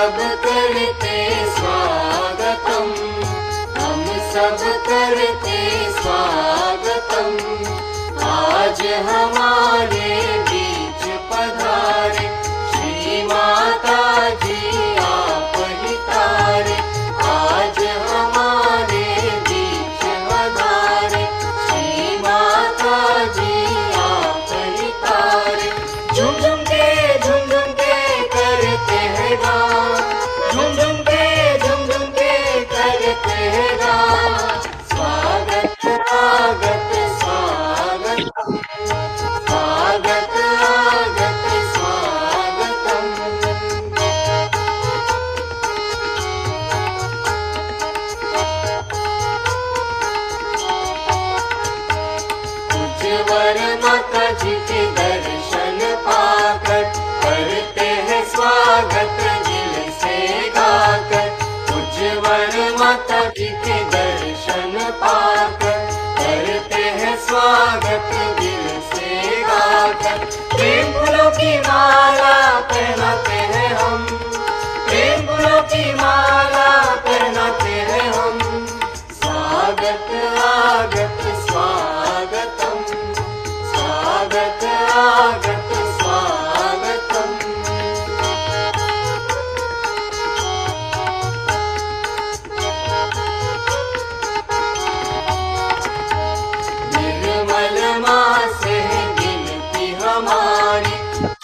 सब करते स्वागतम, हम सब करते स्वागतम। आज हमारे बीच पधारे श्री माता जी आप ही तारे। आज हमारे बीच पधारे श्री माता जी आप ही तारे। झुम झुम के करते हैं गान, झुम झुम के करते हैं गान। स्वागत स्वागत स्वागत, स्वागत स्वागत स्वागतम। उज्जवल माता जी के दर्शन पाकर करते हैं स्वागत दिल से गाकर। उज्जवल माता जी के दर्शन पाकर करते हैं स्वागत दिल से गाकर। प्रेम फूलों की माला पहनाते हैं हम, प्रेम फूलों की माला पहनाते हैं हम। स्वागत स्वागत स्वागतम, स्वागत स्वागत स्वागतम। निर्मल माँ से विनती हमारी,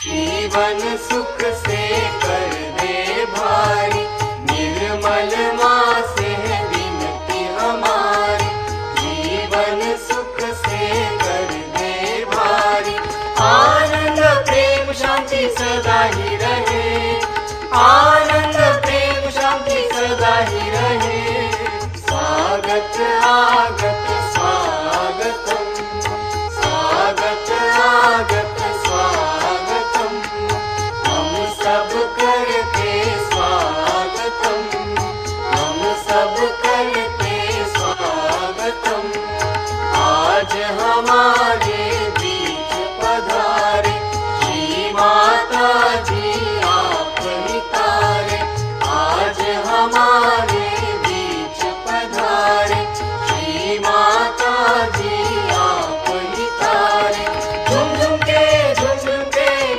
जीवन सुख से कर दे भारी। निर्मल माँ से विनती हमारी, जीवन सुख से कर दे भारी। आनंद प्रेम शांति सदा ही रहे, आनंद प्रेम शांति सदा ही रहे। स्वागत स्वागत स्वागतम, स्वागत स्वागत स्वागतम। हम सब करते स्वागतम, हम सब करते स्वागतम। आज हमारे बीच पधारे श्री माता जी आप ही तारे। आज हमारे बीच पधारे श्री माता जी आप ही तारे। झुम झुम के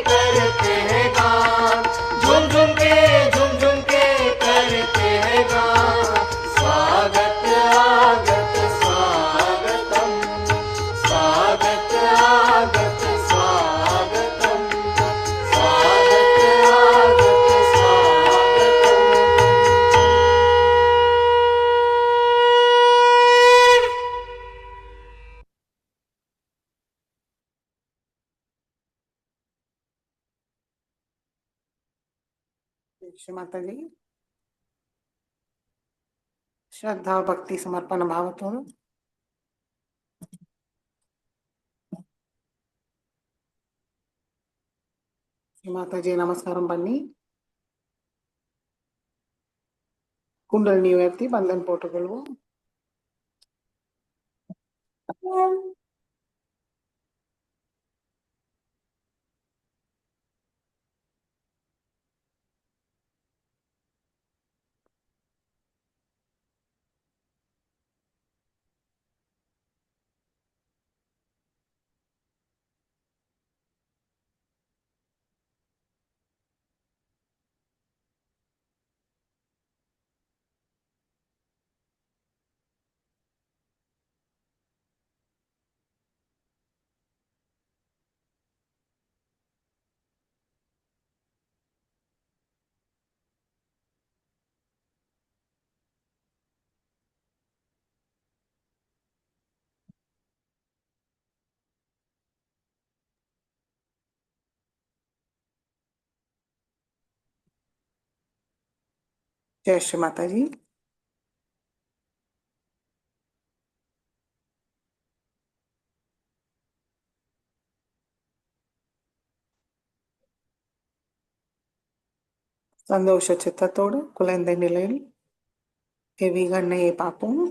करते हैं गान, झुम झुम के करते हैं गान। स्वागत स्वागत स्वागतम, स्वागत स्वागत स्वागतम, स्वागत स्वागत स्वागतम। श्री माता जी, श्रद्धा भक्ति समर्पण भावतो श्री माता जी नमस्कारं பண்ணி குண்டலினி உயர்த்தி பந்தன் போட்டுக்கொள்வோம். जय श्री माता जी। சந்தோஷ சித்தத்தோடு குழந்தை நிலையில் தேவி கண்ணையை பார்ப்போம்.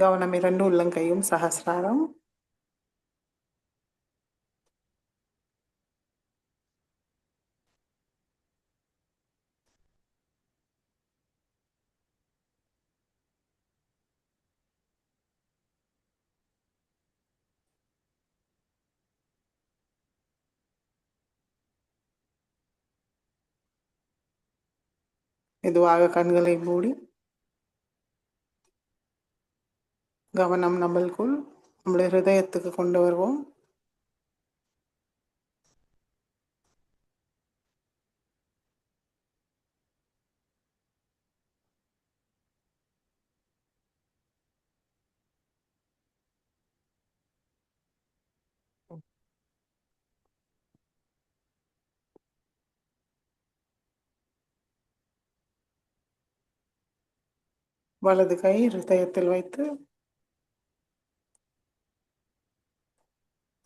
கவனம் இரண்டு உள்ளங்கையும் சகசிராரம். மெதுவாக கண்களை மூடி கவனம் நம்மளுக்குள் நம்முடைய ஹிருதயத்துக்கு கொண்டு வருவோம். வலது கை ஹிருதயத்தில் வைத்து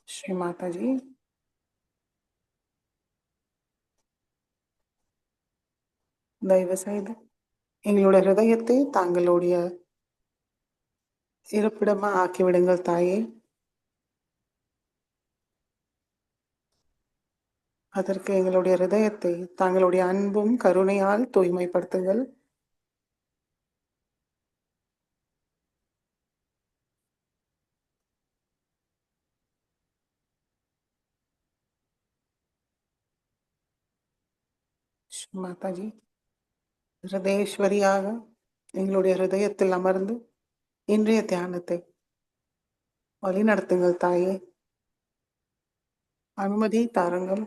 ஸ்ரீ மாதாஜி தயவு செய்து எங்களுடைய ஹிருதயத்தை தாங்களுடைய இருப்பிடமா ஆக்கிவிடுங்கள் தாயே. அதற்கு எங்களுடைய ஹிருதயத்தை தாங்களுடைய அன்பும் கருணையால் தூய்மைப்படுத்துங்கள். ஸ்ரீ மாதாஜி ஹிருதயேஸ்வரியாக எங்களுடைய ஹிருதயத்தில் அமர்ந்து இன்றைய தியானத்தை வழிநடத்துங்கள் தாயே. அனுமதி தாருங்கள்.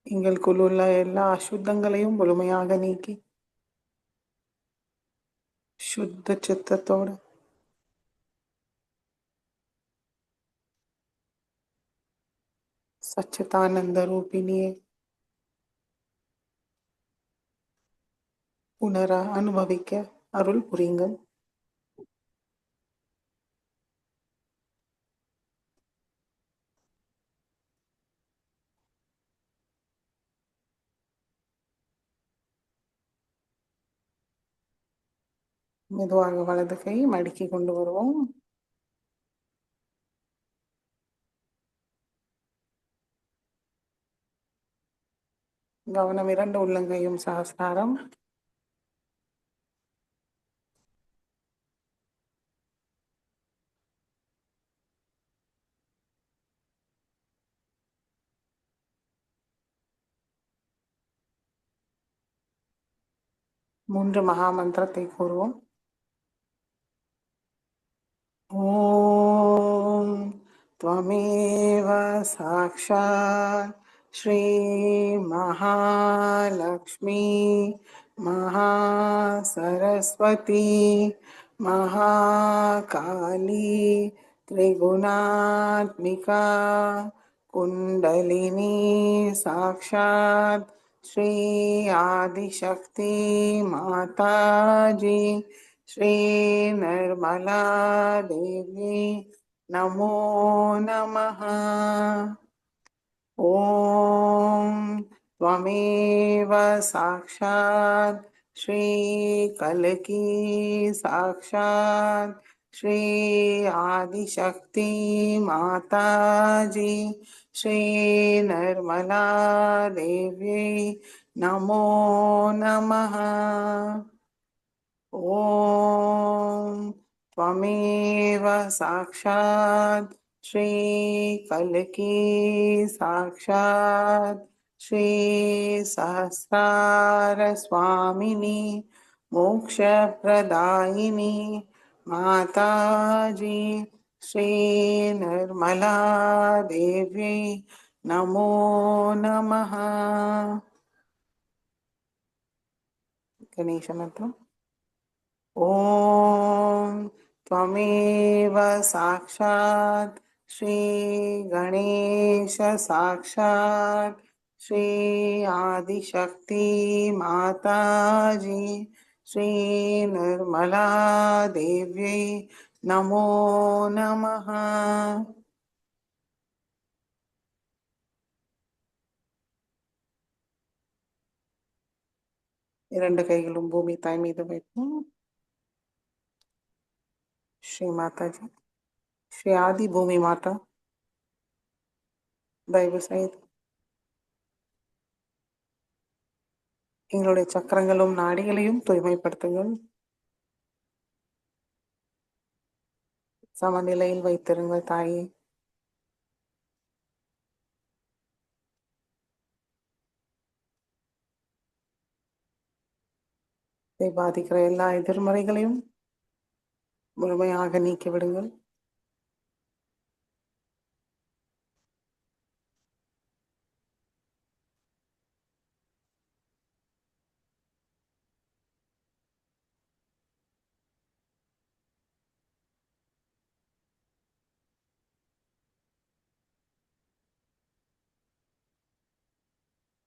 எங்களுக்குள் உள்ள எல்லா அசுத்தங்களையும் முழுமையாக நீக்கி சுத்த சித்தத்தோடு சச்சிதானந்த ரூபிணியை உணர அனுபவிக்க அருள் புரியுங்கள். மெதுவாக வலது கை மடக்கி கொண்டு வருவோம். கவனம் இரண்டு உள்ளங்கையும் சகஸ்ராரம். மூன்று மகா மந்திரத்தை கூறுவோம். ஓம் त्वमेव साक्षात् श्री महालक्ष्मी महासरस्वती महाकाली त्रिगुणात्मिका कुंडलिनी साक्षात् श्री आदिशक्ति माताजी श्री निर्मला देवी नमो नमः। ओम त्वमेव साक्षात् श्री कल्की साक्षात् श्री आदिशक्ति माताजी श्री निर्मला देवी नमो नमः। ओम त्वमेव साक्षात् श्री कल्की साक्षात् श्री सहस्रार स्वामिनी मोक्षप्रदायिनी माताजी श्री निर्मला देवी नमो नमः। गणेश मंत्र। ओम त्वमेव साक्षात् श्री गणेश साक्षात् श्री आदिशक्ति माताजी श्री निर्मला देवी नमो नमः। இரண்டு கைகளும் பூமி தாய் மீது வைப்போம். श्री माता जी श्री आदि भूमि माता दयவு செய்து எங்களுடைய சக்கரங்களும் நாடிகளையும் தூய்மைப்படுத்துங்கள். சமநிலையில் வைத்திருங்கள் தாயே. இதை பாதிக்கிற எல்லா எதிர்மறைகளையும் முழுமையாக நீக்கிவிடுங்கள்.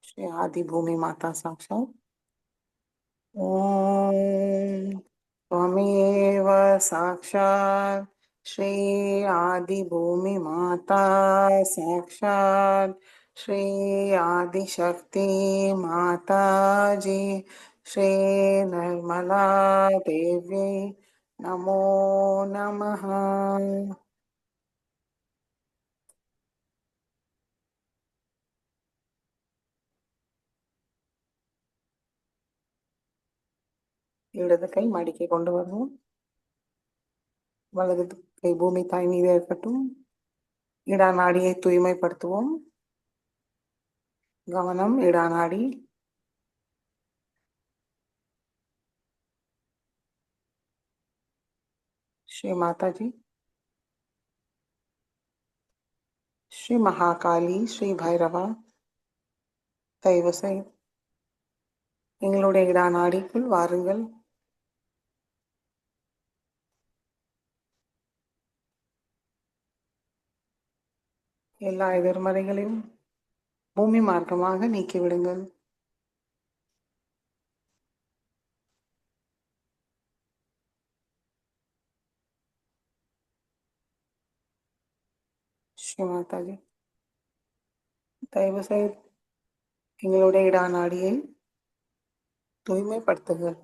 श्री आदि भूमि माता साक्षात ओम त्वमेव साक्षात् श्री आदि भूमि माता साक्षात् श्री आदि शक्ति माता जी श्री निर्मला देवी नमो नमः. இடது கை மடிக்கை கொண்டு வரணும். வலது கை பூமி தாய் மீது இருக்கட்டும். இடா நாடியை தூய்மைப்படுத்துவோம். கவனம் இடா நாடி. श्री माता जी, श्री महाकाली, श्री भैरवा தயவு செய்து எங்களுடைய இடா நாடிக்குள் வாருங்கள். எல்லா எதிர்மறைகளையும் பூமி மார்க்கமாக நீக்கிவிடுங்கள். ஸ்ரீ மாதாஜி, தயவு செய்து எங்களுடைய இடா நாடியை தூய்மைப்படுத்துங்கள்.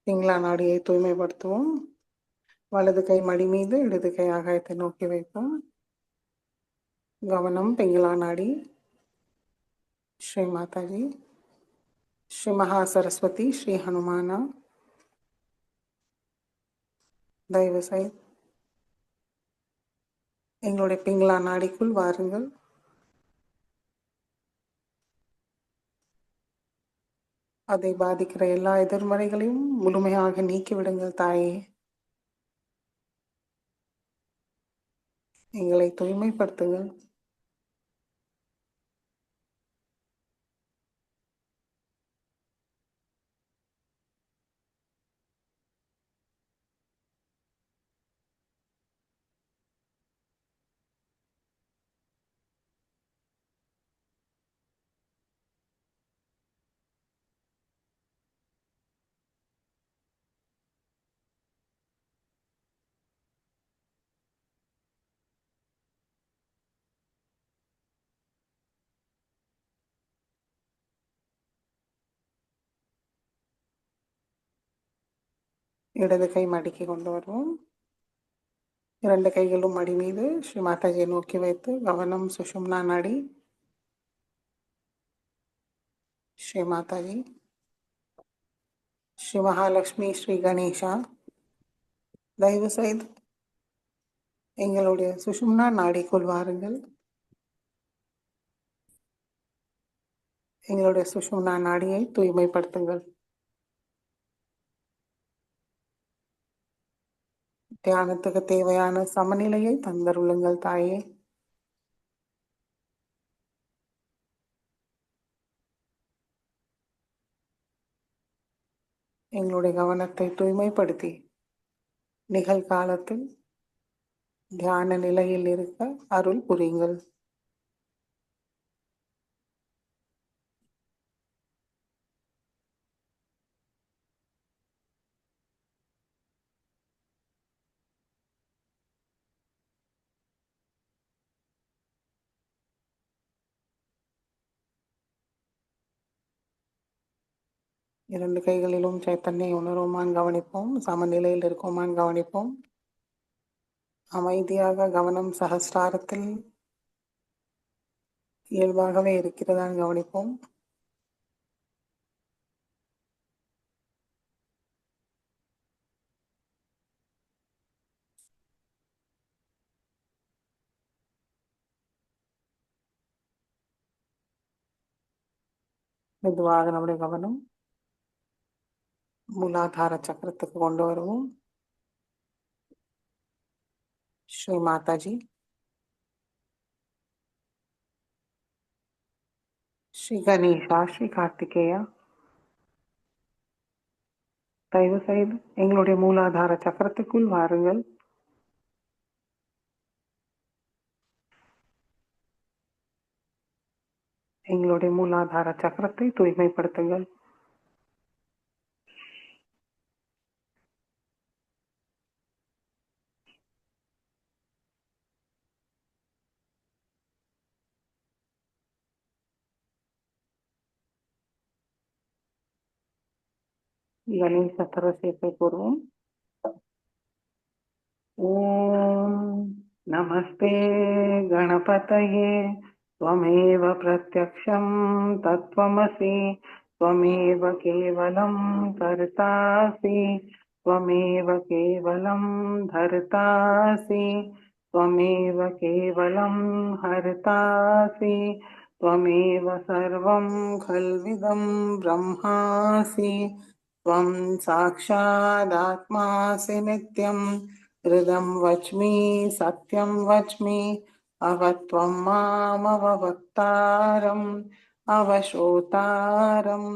பிங்களா நாடியை தூய்மைப்படுத்துவோம். வலது கை மடி மீது இடது கை ஆகாயத்தை நோக்கி வைப்போம். கவனம் பிங்களா நாடி. ஸ்ரீ மாதாஜி, ஸ்ரீ மகா சரஸ்வதி, ஸ்ரீ ஹனுமானா தயவு செய்து எங்களுடைய பிங்களா நாடிக்குள் வாருங்கள். அதை பாதிக்கிற எல்லா எதிர்மறைகளையும் முழுமையாக நீக்கிவிடுங்கள் தாயே. எங்களை தூய்மைப்படுத்துங்கள். இடது கை மடிக்கு கொண்டு வருவோம். இரண்டு கைகளும் மடி மீது ஸ்ரீ மாதாஜியை நோக்கி வைத்து கவனம் சுஷும்னா நாடி. ஸ்ரீ மாதாஜி, ஸ்ரீ மகாலட்சுமி, ஸ்ரீ கணேஷா தயவு செய்து எங்களுடைய சுஷும்னா நாடிக்குள் வாருங்கள். எங்களுடைய சுஷும்னா நாடியை தூய்மைப்படுத்துங்கள். தியானத்துக்கு தேவையான சமநிலையை தந்தருளுங்கள் தாயே. எங்களுடைய கவனத்தை தூய்மைப்படுத்தி நிகழ்காலத்தில் தியான நிலையில் இருக்க அருள் புரியுங்கள். இரண்டு கைகளிலும் சைத்தன்ய உணர்வுமான் கவனிப்போம். சமநிலையில் இருக்குமான் கவனிப்போம். அமைதியாக கவனம் சகஸ்ராரத்தில் இயல்பாகவே இருக்கிறதான் கவனிப்போம். மெதுவாக நம்முடைய கவனம் மூலாதார சக்கரத்துக்கு கொண்டு வருவோம். ஸ்ரீ மாதாஜி, ஸ்ரீ கணேஷா, ஸ்ரீ கார்த்திகேயா, தயவு செய்து எங்களுடைய மூலாதார சக்கரத்துக்குள் வாருங்கள். எங்களுடைய மூலாதார சக்கரத்தை தூய்மைப்படுத்துங்கள். கணேச சரஸ்வத்தை கூறுவோம். ஓம் நமஸ்தே गणपतये त्वमेव प्रत्यक्षं तत्त्वमसि त्वमेव केवलं कर्तासि त्वमेव केवलं धर्तासि त्वमेव केवलं हर्तासि त्वमेव सर्वं खल्विदं ब्रह्मासि त्वं साक्षादात्मासि नित्यं हृदं वच्मि सत्यं वच्मि अवत्वं मामवक्तारम् अवशोतारम्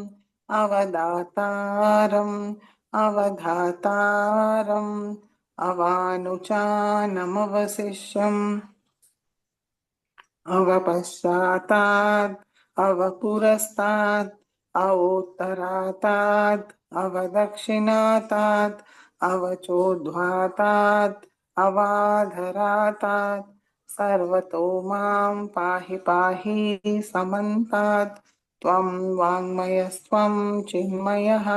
अवदातारम् अवधातारम् अवानुचानमवशिष्यम् अवपश्चातात् अवपुरस्तात् अवोत्तरातात् अवदक्षिणातात् अवचोद्ध्वातात् अवाधरातात् सर्वतो मां पाहि पाहि समन्तात् त्वं वाङ्मयस्त्वं चिन्मयः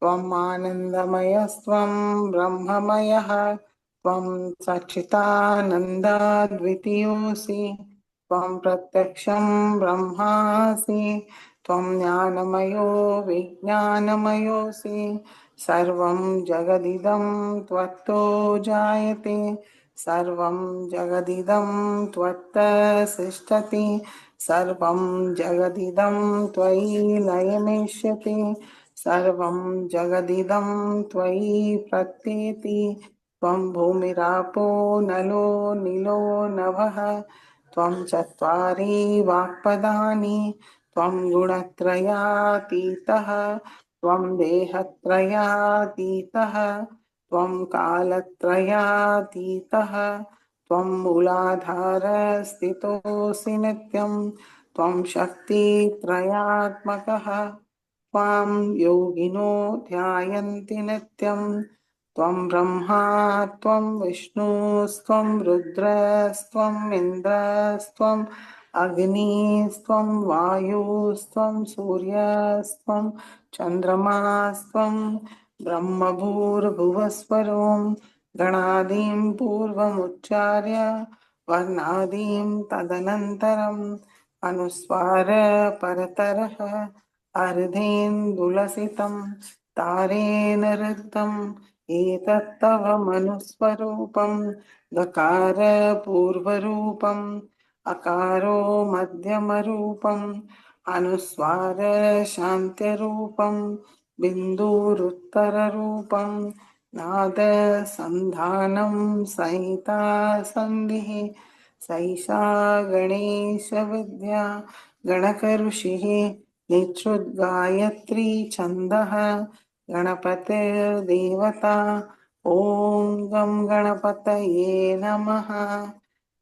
त्वम् आनन्दमयस्त्वं ब्रह्ममयः त्वं सच्चिदानन्दाद्वितीयोऽसि त्वं प्रत्यक्षं ब्रह्मासि त्वं ज्ञानमयो विज्ञानमयोऽसि सर्वं जगदिदं त्वत्तो जायते सर्वं जगदिदं त्वत्तसिष्ठति सर्वं जगदिदं त्वयि लयमेष्यति सर्वं जगदिदं त्वयि प्रत्येति त्वं भूमिरापो नलो नीलो नभः त्वं चत्वारि वाक्पदानि त्वं गुणत्रयातीतः त्वं देहत्रयातीतः त्वं कालत्रयातीतः त्वं मूलाधारस्थितोऽसि नित्यं त्वं शक्तित्रयात्मकः त्वां योगिनो ध्यायन्ति नित्यं त्वं ब्रह्मा त्वं विष्णुस्त्वं रुद्रस्त्वम् इन्द्रस्त्वम् अग्निस्त्वं वायुस्त्वं सूर्यस्त्वं चन्द्रमास्त्वं ब्रह्मभूर्भुवस्वरों गणादीं पूर्वमुच्चार्य वर्णादीं तदनन्तरम् अनुस्वार परतरः अर्धेन्दुलसितं तारेण ऋद्धम् एतत्तव मनुस्वरूपं गकार पूर्वरूपम् अकारो मध्यमरूपम् अनुस्वार शान्त्यरूपं बिन्दुरुत्तररूपं नाद सन्धानं संहिता सन्धिः सैषा गणेशविद्या गणकऋषिः निच्छ्रुद्गायत्री छन्दः गणपतिर्देवता ॐ गं गणपतये नमः।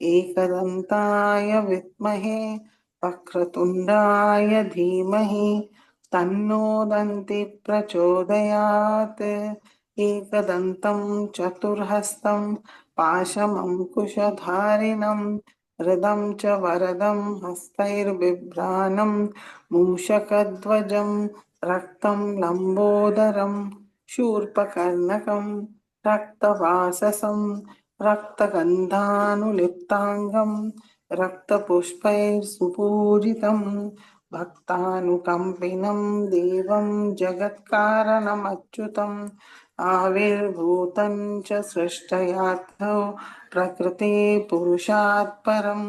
एकदन्ताय विद्महे वक्रतुण्डाय धीमहि तन्नो दन्ति प्रचोदयात्। एकदन्तं चतुर्हस्तं पाशमङ्कुशधारिणं हृदं च वरदं हस्तैर्बिभ्राणं मूषकध्वजं रक्तं लम्बोदरं शूर्पकर्णकं रक्तवाससं रक्तगन्धानुलिप्ताङ्गं रक्तपुष्पैः सुपूजितं भक्तानुकम्पिनं देवं जगत्कारणमच्युतम् आविर्भूतं च सृष्टयार्थौ प्रकृते पुरुषात् परम्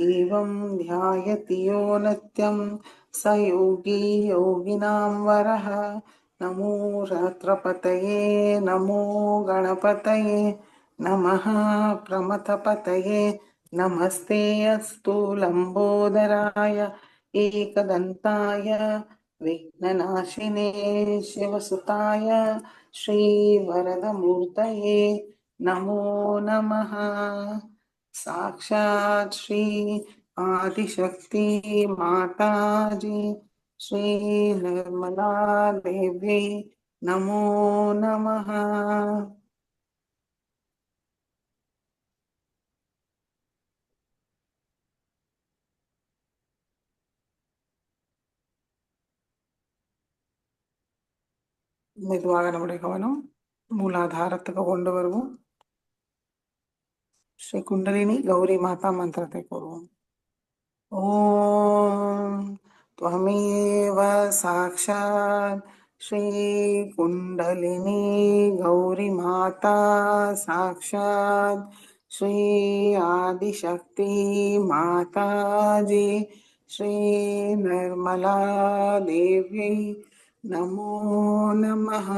एवं ध्यायति यो नित्यं स योगी योगिनां वरः। नमो रात्रपतये नमो गणपतये नमः प्रमथपतये नमस्ते अस्तु लम्बोदराय एकदन्ताय विघ्ननाशिने शिवसुताय श्रीवरदमूर्तये नमो नमः। साक्षात् श्री आदिशक्ति माताजी श्री निर्मला देवी नमो नमः। மெதுவாக நம்முடைய கவனம் மூலாதாரத்துக்கு கொண்டு வருவோம். ஸ்ரீ குண்டலினி கௌரி மாதா மந்திரத்தை கூறுவோம். ॐ त्वमेव साक्षात् श्रीकुण्डलिनी गौरीमाता साक्षात् श्री आदिशक्ति माताजी श्री निर्मला देवी नमो नमः।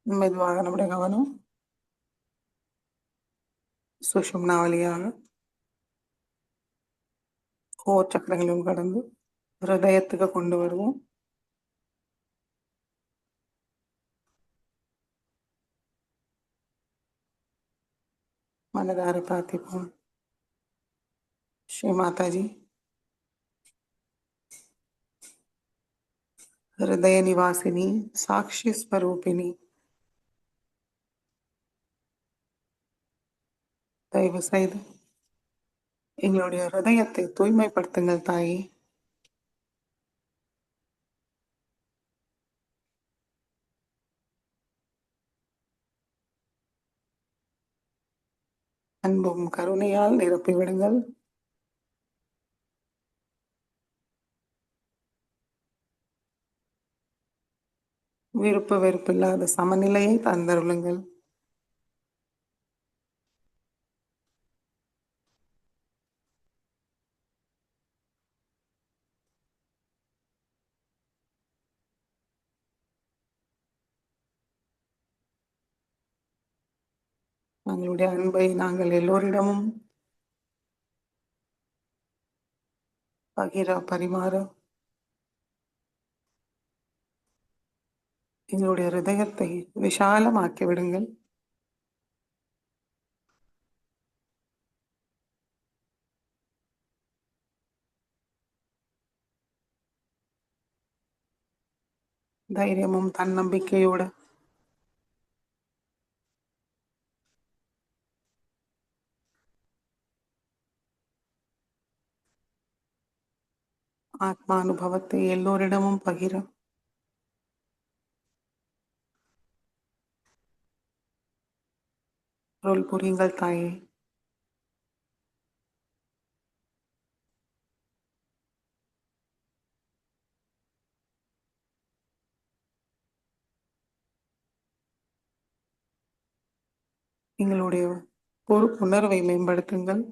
மெதுவாக நம்முடைய கவனம் சுஷும்னா வழியாக சக்கரங்களையும் கடந்து ஹிருதயத்துக்கு கொண்டு வருவோம். மனதார பிரார்த்திப்போம். श्री माता जी हृदय निवासिनी साक्षी स्वरूपिणी தயவு செய்து எங்களுடைய ஹிருதயத்தை தூய்மைப்படுத்துங்கள் தாயே. அன்பும் கருணையால் நிரப்பிவிடுங்கள். விருப்பு வெறுப்பில்லாத சமநிலையை தந்தருளுங்கள். எங்களுடைய அன்பை நாங்கள் எல்லோரிடமும் பகிர பரிமாற எங்களுடைய ஹிருதயத்தை விஷாலமாக்கி விடுங்கள். தைரியமும் தன்னம்பிக்கையோடு ஆத்மானுபவத்தை எல்லோரிடமும் பகிர அருள் புரியுங்கள் தாயே. எங்களுடைய பொறுப்புணர்வை மேம்படுத்துங்கள்.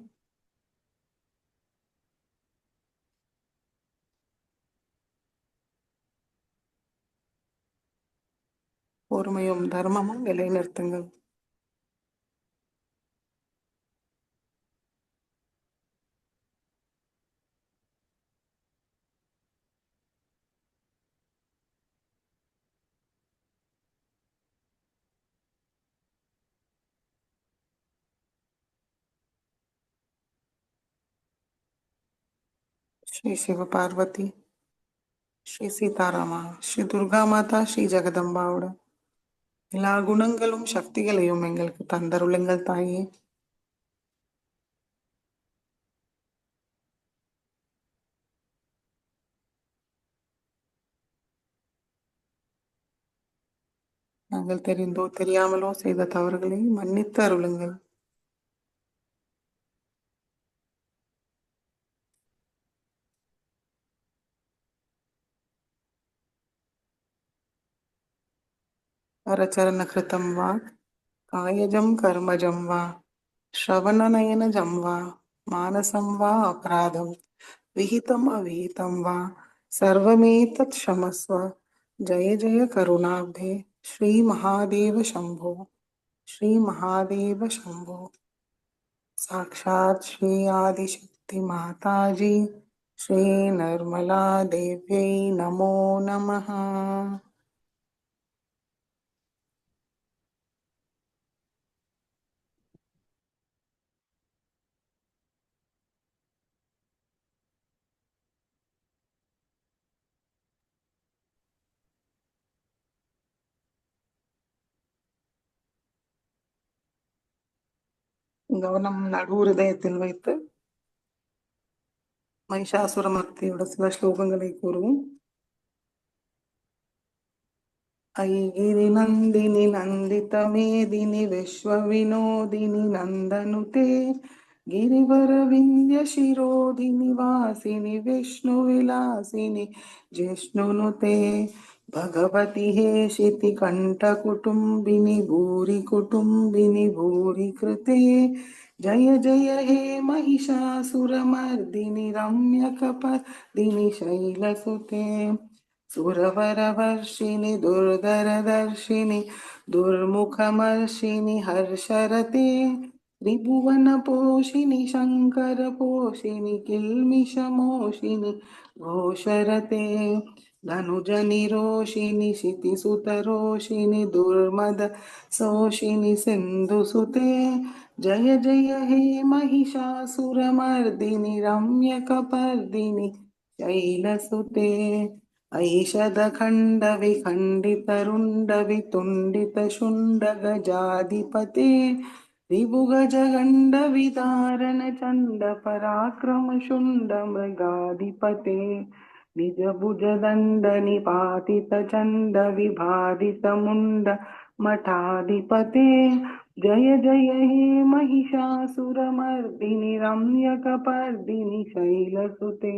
பொறுமையும் தர்மமும் நிலைநிறுத்துங்கள். श्री शिव पार्वती, श्री சீதாராமா, ஸ்ரீ துர்கா மாதா, ஸ்ரீ ஜெகதம்பாவோட எல்லா குணங்களும் சக்திகளையும் எங்களுக்கு தந்தருளுங்கள் தாயே. நாங்கள் தெரிந்தோ தெரியாமலோ செய்த தவறுகளை மன்னித்து அருளுங்கள். அரச்சரண கிருதம் வா காயஜம் கர்மஜம் வா श्रवणनयनजं वा मानसं वा अपराधं विहितम् अविहितं वा सर्वमेतत् क्षमस्व. जय जय करुणाब्धे श्री महादेव शंभो, श्री महादेव शंभो. साक्षात् श्री आदिशक्ति माताजी श्री निर्मला देव्यै नमो नमः. கவனம் நடு ஹிருதயத்தில் வைத்து மகிஷாசுரமர்த்தியோட சில ஸ்லோகங்களை கூறுவோம். ऐगिरिनन्दिनि नन्दितमेदिनि विश्वविनोदिनि नन्दनुते गिरिवरविन्द्यशिरोधिनि वासिनि विष्णुविलासिनि जिष्णुनुते भगवति हेशितिकण्ठकुटुम्बिनि भूरि कुटुम्बिनि भूरि कृते जय जय हे महिषासुरमर्दिनि रम्यकपर्दिनि शैलसुते सुरवरवर्षिणि दुर्धरदर्शिनि दुर्मुखमर्षिणि हर्षरते त्रिभुवनपोषिणि शङ्करपोषिणि किल्मिषमोषिणि घोषरते धनुजनिरोषिणि क्षितिसुतरोषिणि दुर्मद शोषिणि सिन्धुसुते जय जय हे महिषासुरमर्दिनि रम्यकपर्दिनि शैलसुते ऐषदखण्डविखण्डितरुण्डवितुण्डितशुण्डगजाधिपते रिभुगजगण्डविदारणचण्डपराक्रमशुण्डमृगाधिपते निजभुजदण्डनिपातितचण्डविभादितमुण्ड मठाधिपते जय जय हे महिषासुरमर्दिनि रम्यकपर्दिनि शैलसुते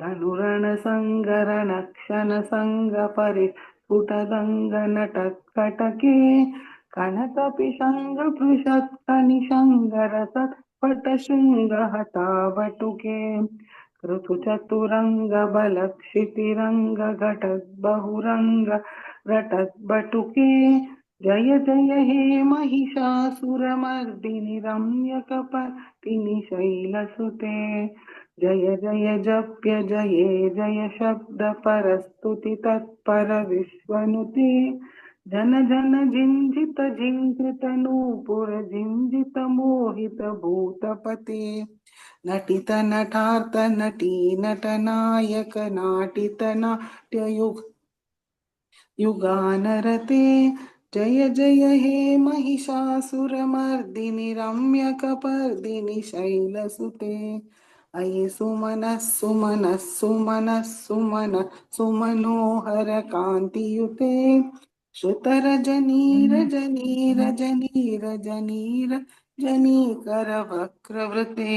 धनुरणसङ्गरणक्षणसङ्गपरिस्फुटदङ्गनटत्कटके कनकपिशङ्गपृषत्कनिशङ्गरसत्पटशृङ्गहतावटुके ऋतुचतुरङ्गबलक्षितिरङ्गघटद्बहुरङ्ग रटद्बटुके जय जय हे महिषासुरमर्दिनि रम्यकपर्दिनि शैलसुते जय जय जप्य जये जय शब्द परस्तुति तत्पर विश्वनुते जन जन जिञ्जित जिङ्कृत नूपुर जिञ्जित मोहित भूतपते नटित नटार्थ नटी नटनायक नाटित नाट्ययुग युगानरते जय जय हे महिषासुरमर्दिनि रम्यकपर्दिनि शैलसुते अयि सुमनः सुमनः सुमनः सुमन सुमनोहर कान्तियुते श्रुतरजनीरजनीरजनीरजनीर वक्रवृते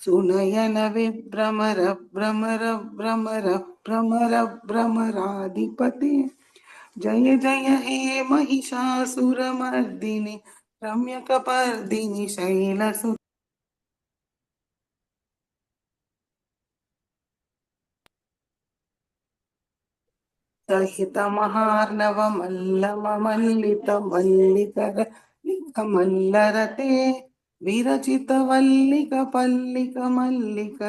सुनयन विभ्रमर भ्रमर भ्रमर भ्रमर भ्रमराधिपते जय जय हे महिषासुरमर्दिनि रम्यकपर्दिनि शैलसुते सहितमहार्णवमल्लममल्लितमल्लिकर लिकमल्लरते विरचितवल्लिकपल्लिकमल्लिक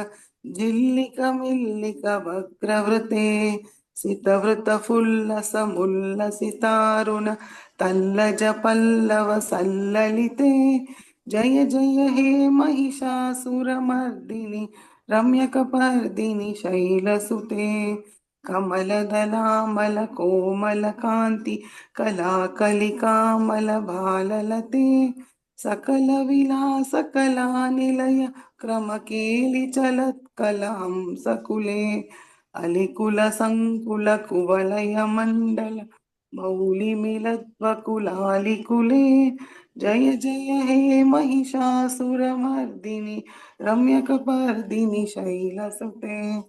जिल्लिकमिल्लिकवक्रवृते सितवृतफुल्लसमुल्लसितारुण तल्लज पल्लव सल्ललिते जय जय हे महिषासुरमर्दिनि रम्यकपर्दिनि शैलसुते कमलदलामलकोमलकान्ति कलाकलिकामलभाललते सकलविलासकलानिलय क्रमकेलिचलत्कलां सकुले अलिकुलसङ्कुलकुवलयमण्डल मौलिमिलद्वकुलालिकुले जय जय हे महिषासुरमर्दिनि रम्यकपर्दिनि शैलसुते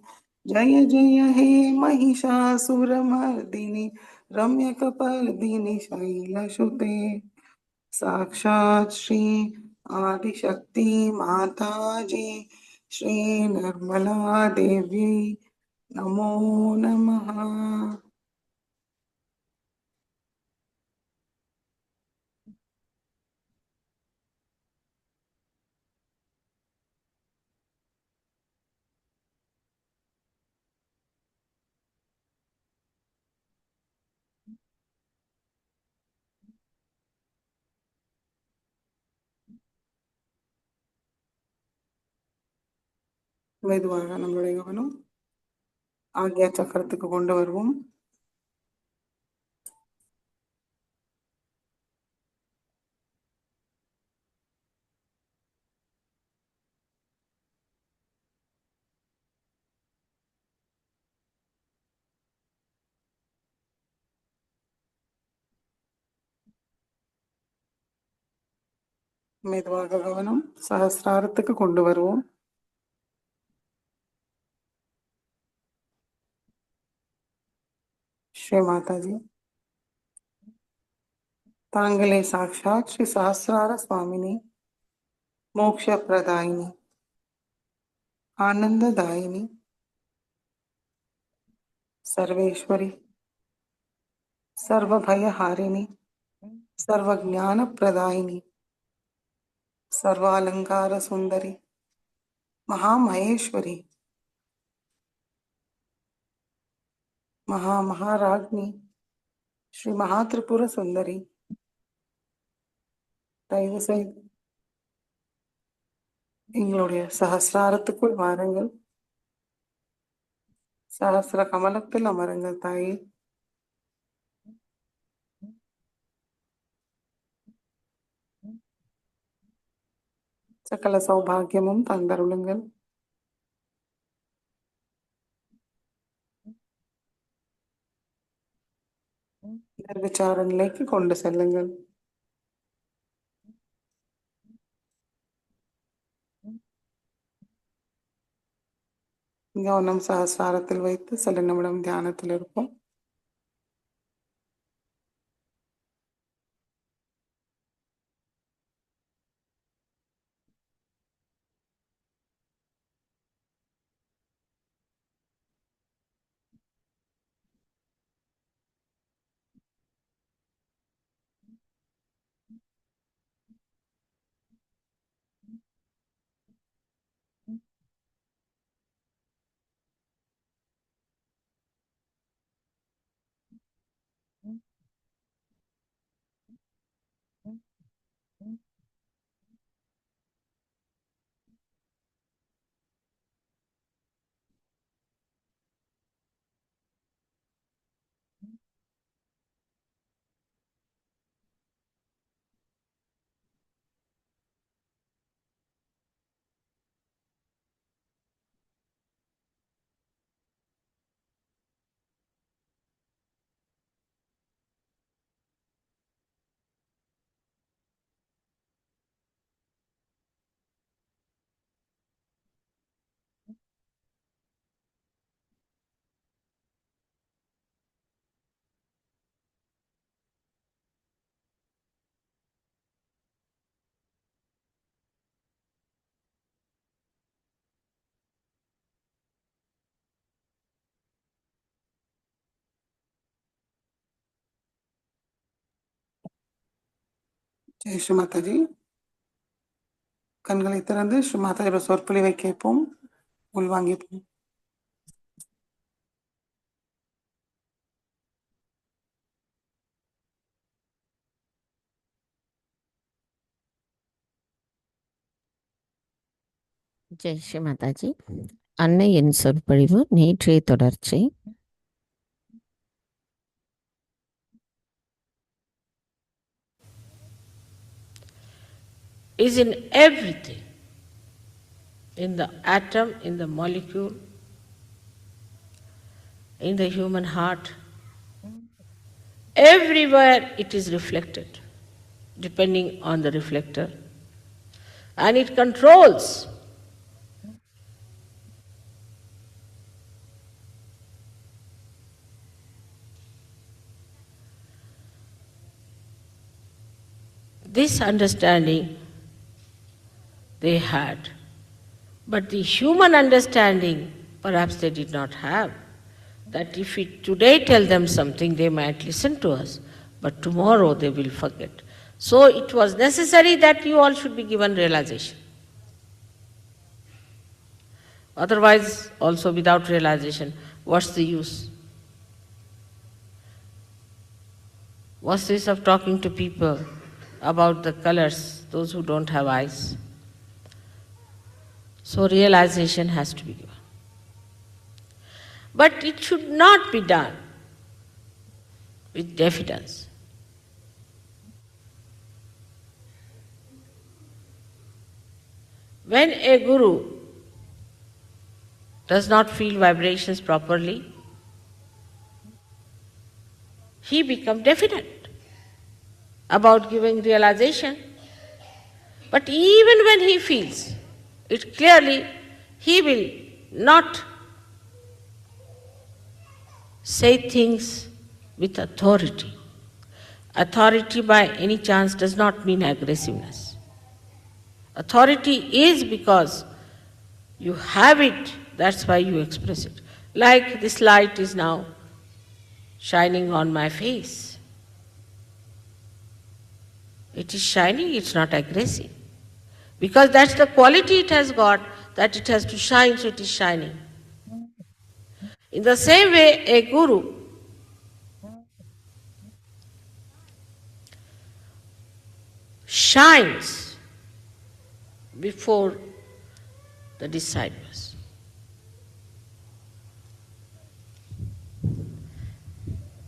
जय जय हे महिषासुरमर्दिनि रम्यकपर्दिनि शैलसुते साक्षात् श्री आदिशक्ति माता जी श्री निर्मला देवी नमो नमः மெதுவாக நம்மளுடைய கவனம் ஆக்ஞா சக்கரத்துக்கு கொண்டு வருவோம் மெதுவாக கவனம் சஹஸ்ராரத்துக்கு கொண்டு வருவோம் ஸ்ரீ மாதாஜி தாங்களே சாக்ஷாத் ஸ்ரீ சஹஸ்ரார சுவாமினி மோக்ஷ பிரதாயினி आनंददायिनी सर्वेश्वरी सर्वभयहारिणी सर्वज्ञानप्रदायिनी सर्वालंकार सुंदरी महामहेश्वरी महामहाराज्ञी श्री महात्रिपुर सुंदरी தயவு செய்து எங்களுடைய சஹஸ்ராரத்துக்குள் வாருங்கள் சஹஸ்ர கமலத்தில் அமருங்கள் தாயே சகல சௌபாகியமும் தந்தருளுங்கள் நிர்விச்சார நிலைக்கு கொண்டு செல்லுங்கள் கவனம் சஹஸ்ராரத்தில் வைத்து சில நிமிடம் தியானத்தில் இருப்போம் ஜெய் ஸ்ரீ மாதாஜி கண்களை திறந்து ஸ்ரீ மாதாஜியோட சொற்பொழிவை கேட்போம் உள்வாங்கிப்போம் ஜெய் ஸ்ரீ மாதாஜி. அன்னையின் சொற்பொழிவு நேற்றைய தொடர்ச்சி. is in everything, in the atom, in the molecule, in the human heart. Everywhere it is reflected, depending on the reflector. And it controls this understanding they had. But the human understanding perhaps they did not have. That if we today tell them something, they might listen to us, but tomorrow they will forget. So it was necessary that you all should be given realization. Otherwise, also without realization, what's the use? What's the use of talking to people about the colors, those who don't have eyes? So realization has to be given. But it should not be done with diffidence. When a guru does not feel vibrations properly, he becomes definite about giving realization. But even when he feels it clearly, he will not say things with authority. Authority by any chance does not mean aggressiveness. Authority is because you have it, that's why you express it. Like this light is now shining on my face. It is shining, it's not aggressive. Because that's the quality it has got, that it has to shine, so it is shining. In the same way, a guru shines before the disciples.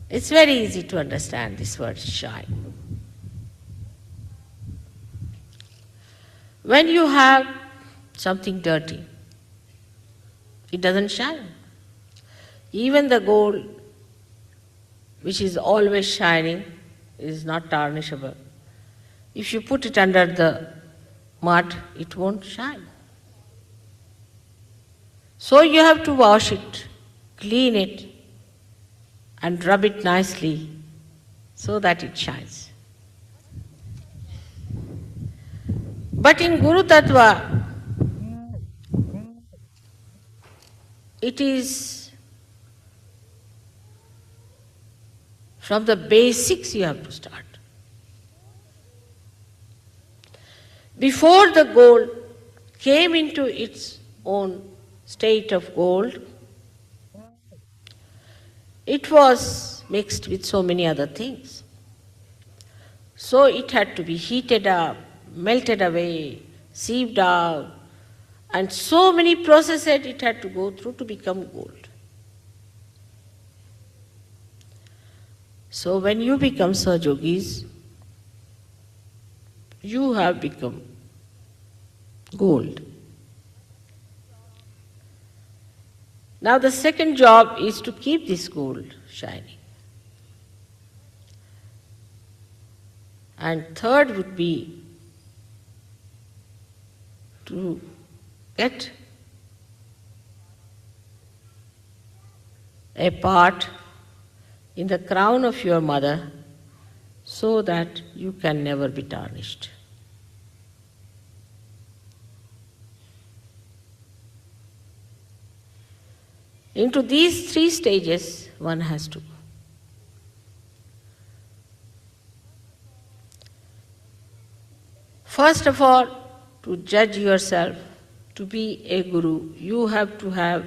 It's very easy to understand this word shine. When you have something dirty, it doesn't shine. Even the gold, which is always shining, is not tarnishable. If you put it under the mud, it won't shine. So you have to wash it, clean it, and rub it nicely so that it shines. But in Guru Tattva, it is from the basics you have to start. Before the gold came into its own state of gold, it was mixed with so many other things. So it had to be heated up, melted away, sieved out, and so many processes it had to go through to become gold. So when you become Sahajogis, you have become gold. Now the second job is to keep this gold shining. And third would be to get a part in the crown of your mother so that you can never be tarnished. Into these three stages one has to go. First of all, to judge yourself, to be a guru, you have to have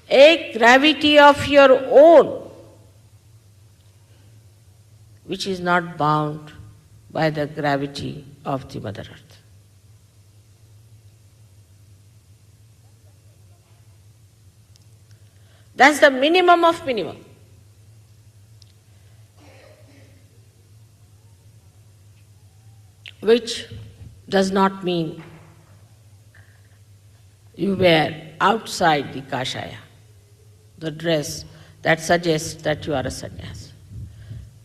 a gravity of your own, which is not bound by the gravity of the Mother Earth. That's the minimum of minimum. Which does not mean you wear outside the kashaya, the dress that suggests that you are a sannyasi.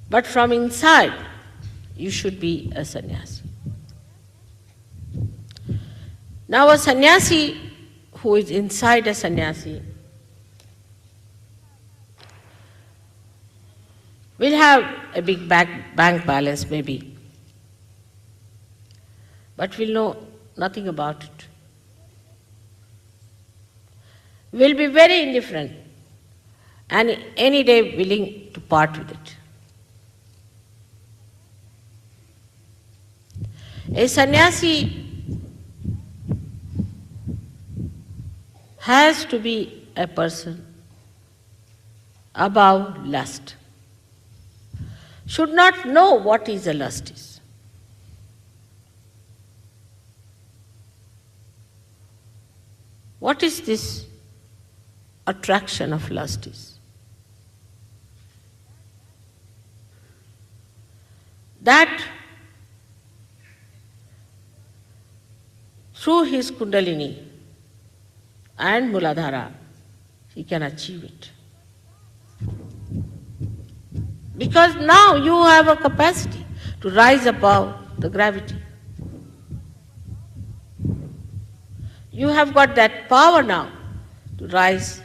But from inside, you should be a sannyasi. Now a sannyasi who is inside a sannyasi will have a big bank balance maybe, but will know nothing about it. Will be very indifferent and any day willing to part with it. A sannyasi has to be a person above lust. Should not know what is a lust is. What is this attraction of lust is? That through his Kundalini and Muladhara, he can achieve it. Because now you have a capacity to rise above the gravity. You have got that power now to rise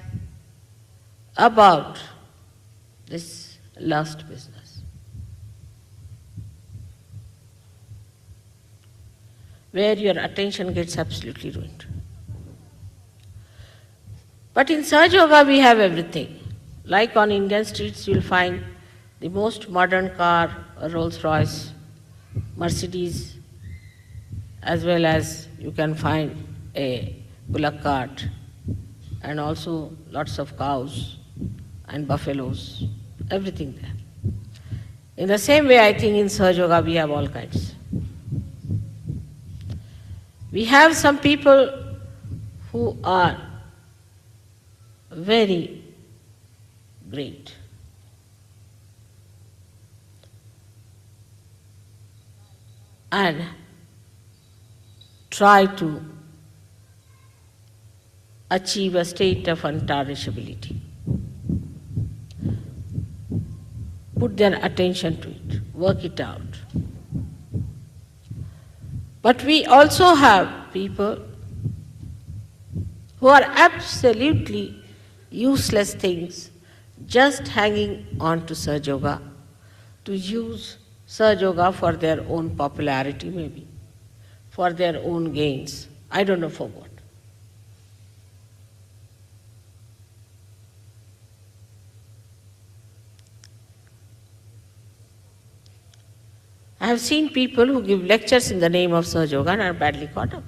above this lust business, where your attention gets absolutely ruined. But in Sahaja Yoga we have everything. Like on Indian streets you will find the most modern car, a Rolls-Royce, Mercedes, as well as you can find a bullock cart, and also lots of cows and buffaloes, everything there. In the same way, I think in Sahaja Yoga we have all kinds. We have some people who are very great. And try to achieve a state of untarnishability. Put their attention to it, work it out. But we also have people who are absolutely useless things, just hanging on to Sahaja Yoga, to use Sahaja Yoga for their own popularity maybe, for their own gains. I don't know for what. I have seen people who give lectures in the name of Sahaja Yoga and are badly caught up.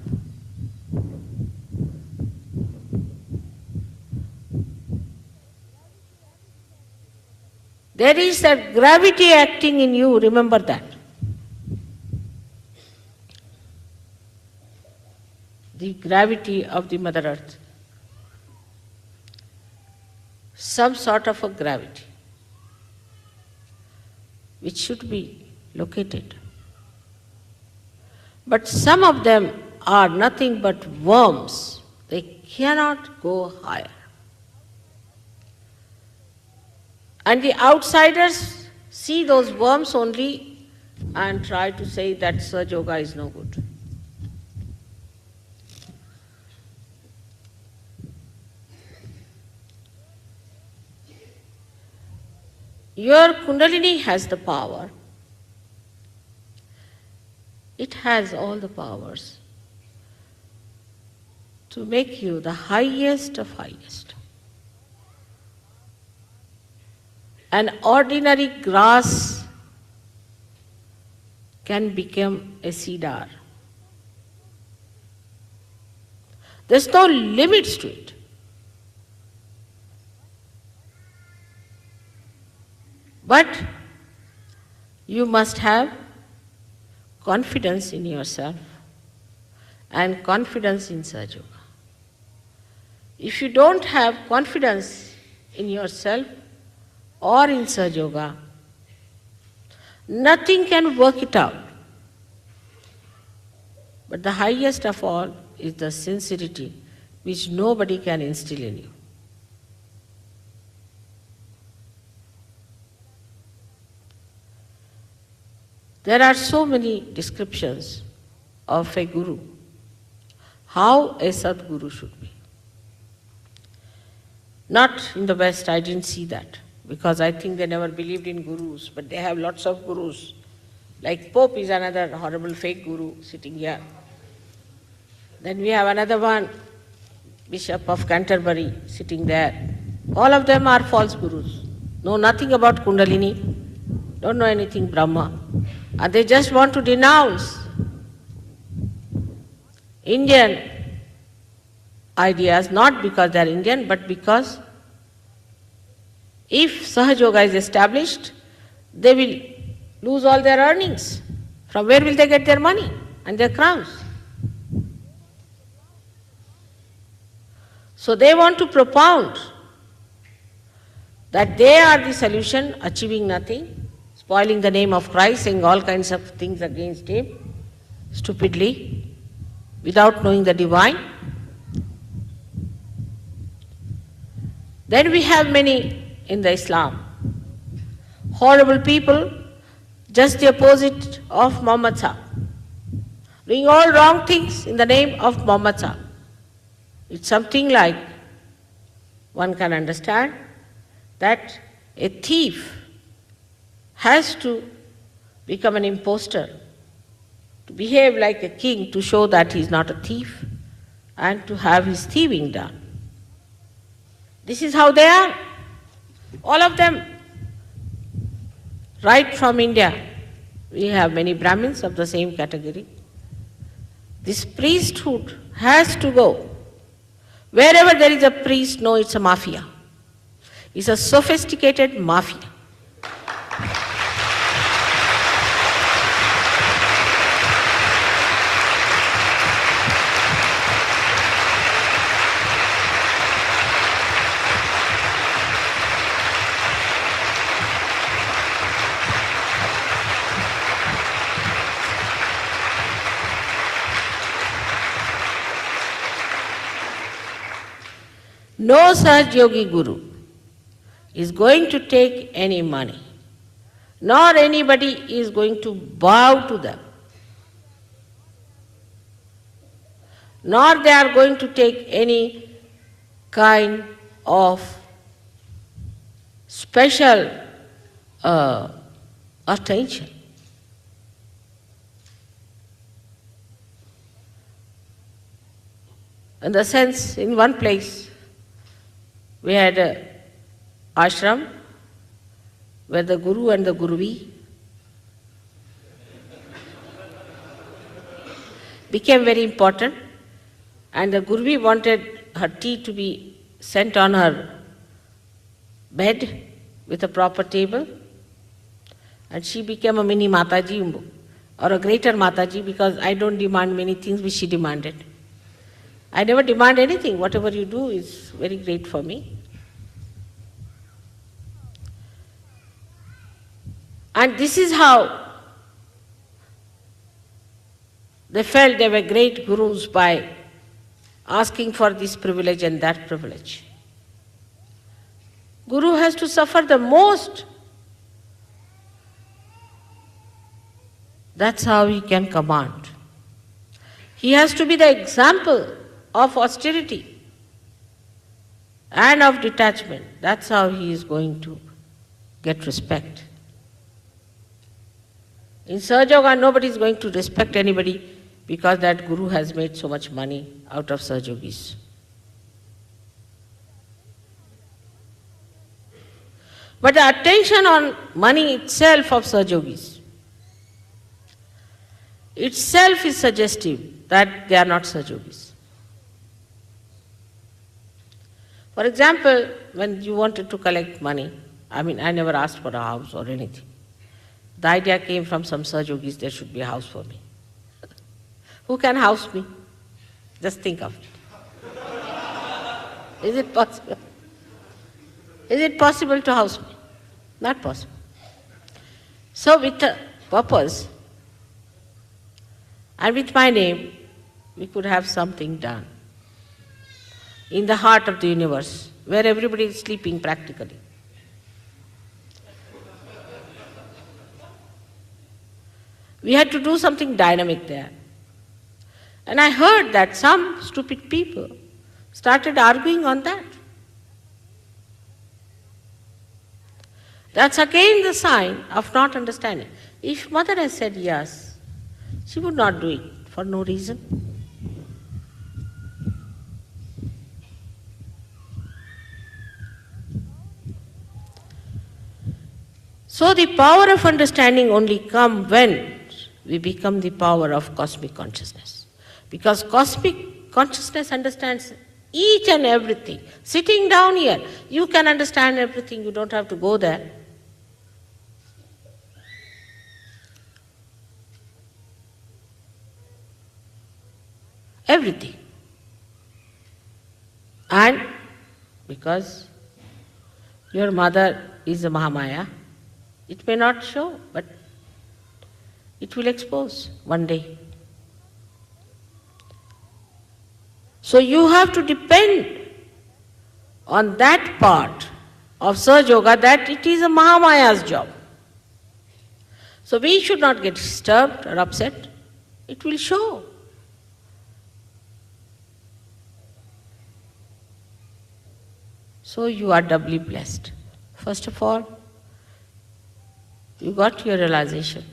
There is that gravity acting in you, remember that. The gravity of the Mother Earth. Some sort of a gravity which should be located. But some of them are nothing but worms. They cannot go higher. And the outsiders see those worms only and try to say that Sahaja Yoga is no good. Your Kundalini has the power. It has all the powers to make you the highest of highest. An ordinary grass can become a cedar. There's no limits to it. But you must have confidence in yourself and confidence in Sahaja Yoga. If you don't have confidence in yourself or in Sahaja Yoga, nothing can work it out. But the highest of all is the sincerity which nobody can instill in you. There are so many descriptions of a guru, how a Sadguru should be. Not in the West, I didn't see that, because I think they never believed in gurus, but they have lots of gurus. Like Pope is another horrible fake guru sitting here. Then we have another one, Bishop of Canterbury, sitting there. All of them are false gurus. Know nothing about Kundalini, don't know anything Brahma. And they just want to denounce Indian ideas, not because they are Indian, but because if Sahaja Yoga is established, they will lose all their earnings. From where will they get their money and their crowns? So they want to propound that they are the solution, achieving nothing, spoiling the name of Christ, saying all kinds of things against him, stupidly, without knowing the divine. Then we have many in the Islam, horrible people, just the opposite of Muhammad Sahib, doing all wrong things in the name of Muhammad Sahib. It's something like one can understand that a thief has to become an impostor, to behave like a king to show that he is not a thief and to have his thieving done. This is how they are, all of them. Right from India, we have many Brahmins of the same category. This priesthood has to go. Wherever there is a priest, no, it's a mafia. It's a sophisticated mafia. No such yogi guru is going to take any money, nor anybody is going to bow to them, nor they are going to take any kind of special attention. In the sense, in one place, we had an ashram where the guru and the guruvi became very important, and the guruvi wanted her tea to be sent on her bed with a proper table, and she became a mini Mataji or a greater Mataji, because I don't demand many things which she demanded. I never demand anything. Whatever you do is very great for me. And this is how they felt they were great gurus, by asking for this privilege and that privilege. Guru has to suffer the most. That's how he can command. He has to be the example of austerity and of detachment. That's how he is going to get respect. In Sahaja Yoga, nobody is going to respect anybody because that guru has made so much money out of Sahaja Yogis. But the attention on money itself of Sahaja Yogis itself is suggestive that they are not Sahaja Yogis. For example, when you wanted to collect money, I never asked for a house or anything. The idea came from some Sahaja Yogis, there should be a house for me. Who can house me? Just think of it. Is it possible? Is it possible to house me? Not possible. So with a purpose and with my name, we could have something done in the heart of the universe, where everybody is sleeping practically. We had to do something dynamic there. And I heard that some stupid people started arguing on that. That's again the sign of not understanding. If Mother has said yes, she would not do it for no reason. So the power of understanding only comes when we become the power of cosmic consciousness. Because cosmic consciousness understands each and everything. Sitting down here, you can understand everything, you don't have to go there. Everything. And because your mother is a Mahamaya, it may not show, but it will expose one day. So you have to depend on that part of Sahaja Yoga, that it is a Mahamaya's job. So we should not get disturbed or upset. It will show. So you are doubly blessed. First of all, you got your realization,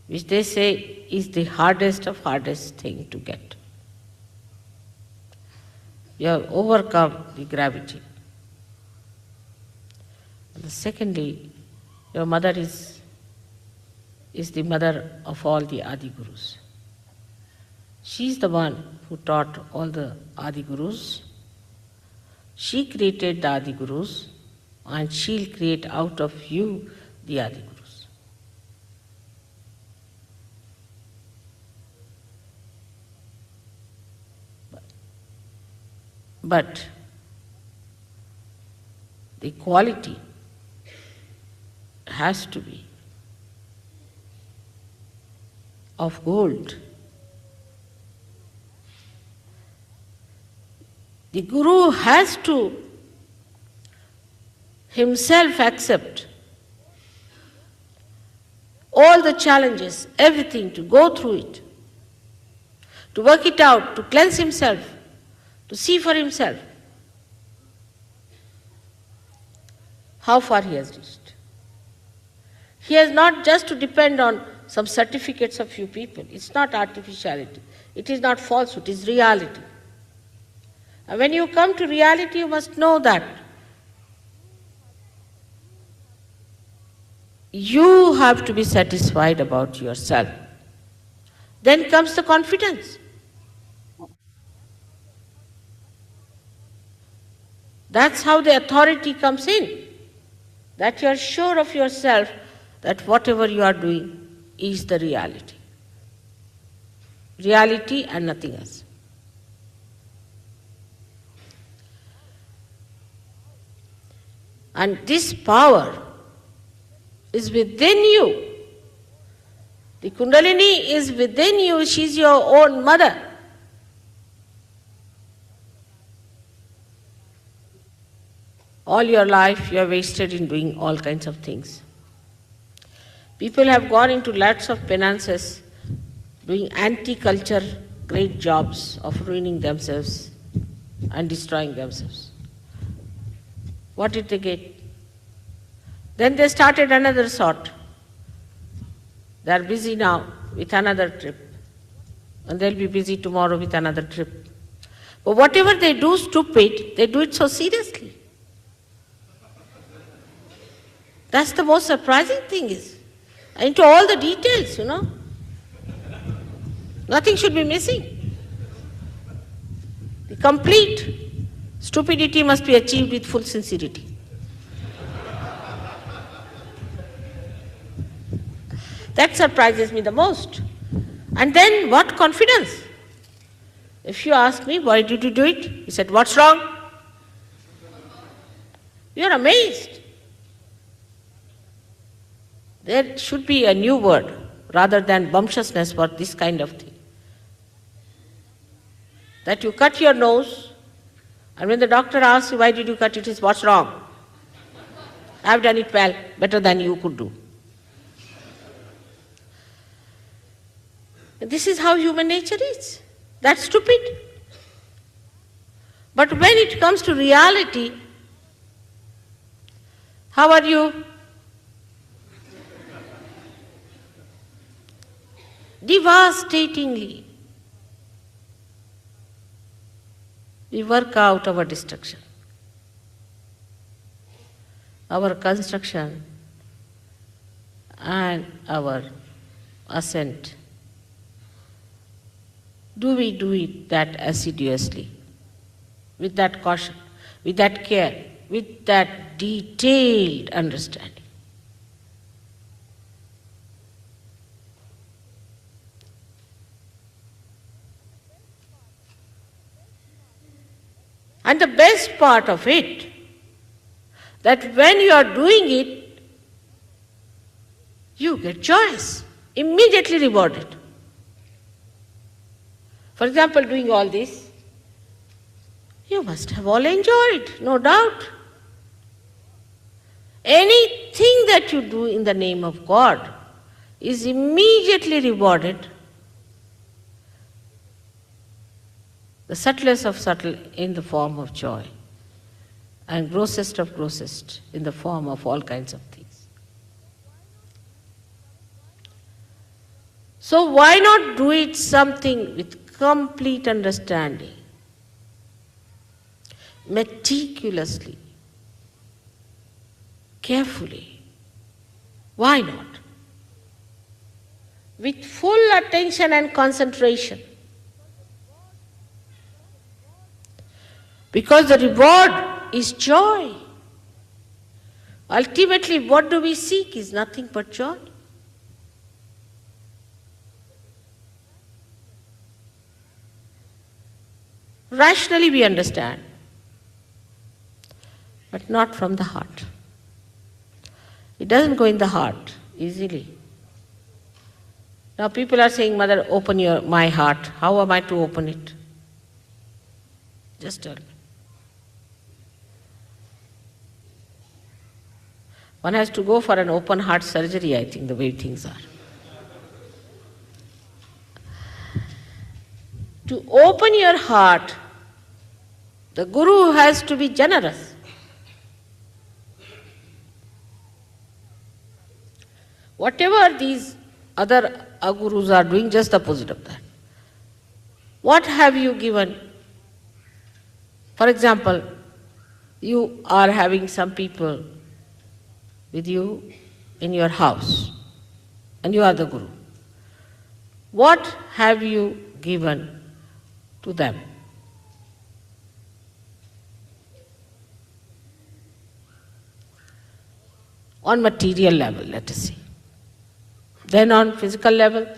which they say is the hardest of hardest thing to get. You have overcome the gravity. And secondly, your mother is the mother of all the Adi Gurus. She is the one who taught all the Adi Gurus. She created the Adi Gurus, and she'll create out of you the Adi Gurus. But the quality has to be of gold. The Guru has to himself accept all the challenges, everything, to go through it, to work it out, to cleanse himself, to see for himself how far he has reached. He has not just to depend on some certificates of few people. It's not artificiality. It is not falsehood, it is reality. And when you come to reality, you must know that you have to be satisfied about yourself. Then comes the confidence. That's how the authority comes in. That you are sure of yourself that whatever you are doing is the reality. Reality and nothing else. And this power is within you. The Kundalini is within you. She is your own mother. All your life you have wasted in doing all kinds of things. People have gone into lots of penances, doing anti-culture great jobs of ruining themselves and destroying themselves. What did they get? Then they started another sort. They are busy now with another trip. And they'll be busy tomorrow with another trip. But whatever they do stupid, they do it so seriously. That's the most surprising thing is. Into all the details, Nothing should be missing. The complete stupidity must be achieved with full sincerity. That surprises me the most. And then what confidence? If you ask me, why did you do it? He said, what's wrong? You are amazed. There should be a new word rather than bumptiousness for this kind of thing. That you cut your nose, and when the doctor asks you, why did you cut it, is what's wrong? I've done it well, better than you could do. This is how human nature is. That's stupid. But when it comes to reality, how are you? Devastatingly, we work out our destruction, our construction, and our ascent. Do we do it that assiduously, with that caution, with that care, with that detailed understanding? And the best part of it, that when you are doing it, you get choice, immediately rewarded. For example, doing all this, you must have all enjoyed, no doubt. Anything that you do in the name of God is immediately rewarded. The subtlest of subtle in the form of joy, and grossest of grossest in the form of all kinds of things. So why not do it something with complete understanding, meticulously, carefully? Why not? With full attention and concentration. Because the reward is joy. Ultimately, what do we seek is nothing but joy. Rationally we understand, but not from the heart. It doesn't go in the heart easily. Now people are saying, Mother, open my heart. How am I to open it? Just tell me. One has to go for an open heart surgery, I think, the way things are. To open your heart, the Guru has to be generous. Whatever these other agurus are doing, just the opposite of that. What have you given? For example, you are having some people with you in your house, and you are the Guru. What have you given to them? On material level, let us say. Then on physical level,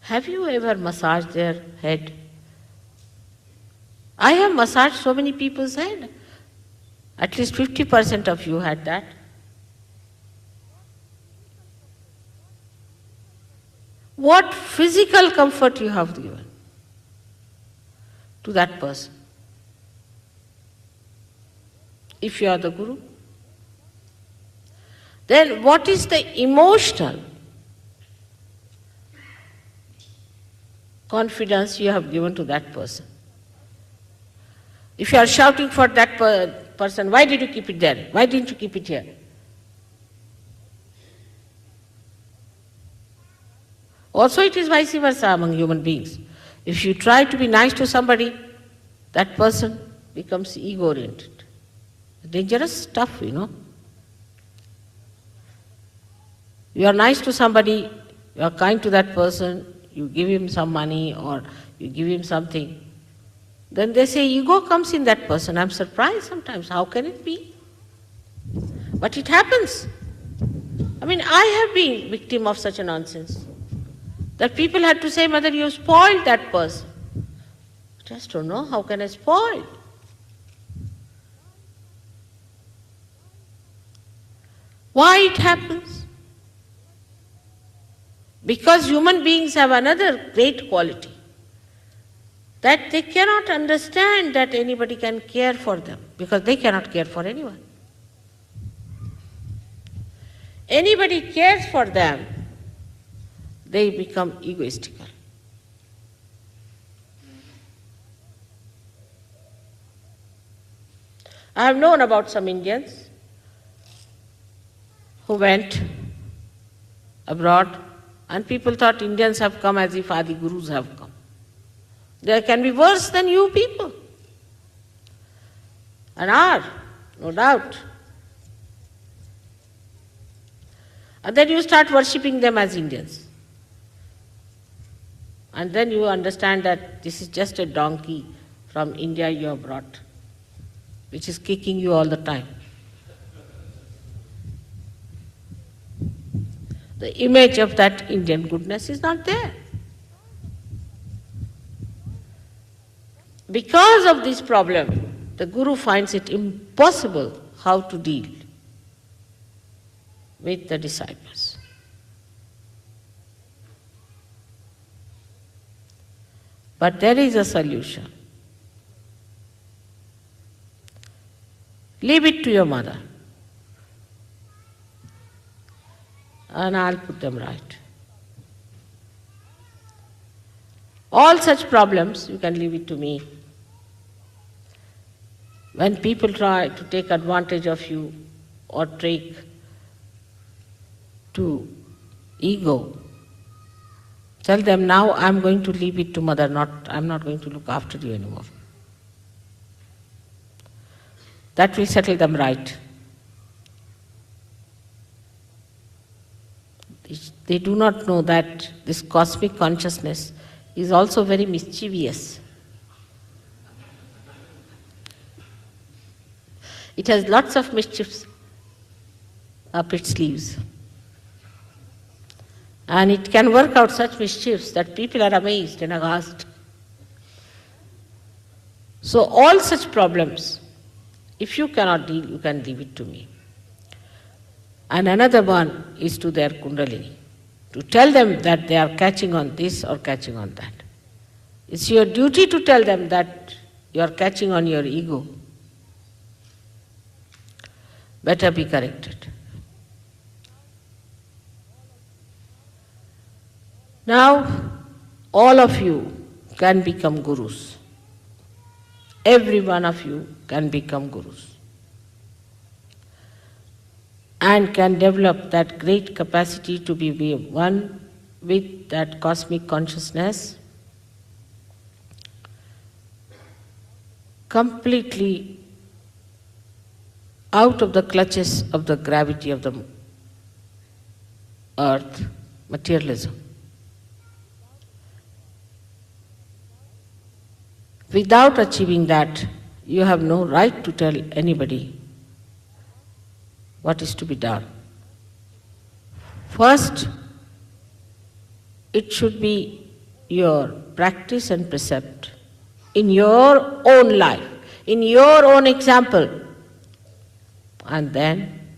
have you ever massaged their head? I have massaged so many people's head. At least 50% of you had that. What physical comfort you have given to that person? If you are the Guru. Then what is the emotional confidence you have given to that person? If you are shouting for that person, why did you keep it there? Why didn't you keep it here? Also it is vice versa among human beings. If you try to be nice to somebody, that person becomes ego-oriented. Dangerous stuff, you know. You are nice to somebody, you are kind to that person, you give him some money or you give him something. Then they say ego comes in that person. I'm surprised sometimes. How can it be? But it happens. I mean, I have been victim of such a nonsense. That people had to say, Mother, you spoiled that person. I just don't know, how can I spoil? Why it happens? Because human beings have another great quality, that they cannot understand that anybody can care for them, because they cannot care for anyone. Anybody cares for them, they become egoistical. I have known about some Indians who went abroad, and people thought Indians have come as if Adi Gurus have come. They can be worse than you people, and are, no doubt. And then you start worshipping them as Indians. And then you understand that this is just a donkey from India you have brought, which is kicking you all the time. The image of that Indian goodness is not there. Because of this problem, the Guru finds it impossible how to deal with the disciples. But there is a solution. Leave it to your mother, and I'll put them right. All such problems, you can leave it to me. When people try to take advantage of you or take to ego, tell them, now I'm going to leave it to mother, I'm not going to look after you anymore. That will settle them right. They do not know that this cosmic consciousness is also very mischievous. It has lots of mischiefs up its sleeves. And it can work out such mischiefs that people are amazed and aghast. So all such problems, if you cannot deal, you can leave it to me. And another one is to their Kundalini, to tell them that they are catching on this or catching on that. It's your duty to tell them that you are catching on your ego. Better be corrected. Now, all of you can become gurus. Every one of you can become gurus. And can develop that great capacity to be one with that cosmic consciousness, completely out of the clutches of the gravity of the earth, materialism. Without achieving that, you have no right to tell anybody what is to be done. First, it should be your practice and precept in your own life, in your own example. And then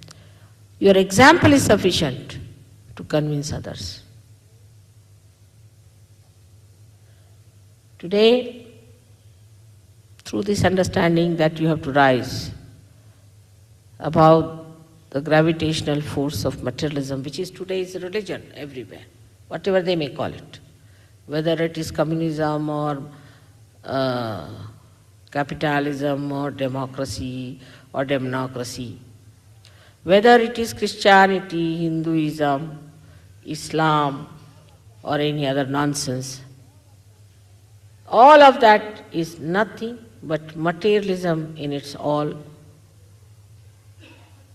your example is sufficient to convince others. Today, through this understanding that you have to rise above the gravitational force of materialism, which is today's religion everywhere, whatever they may call it, whether it is communism or capitalism or democracy or democracy, whether it is Christianity, Hinduism, Islam or any other nonsense, all of that is nothing but materialism in its all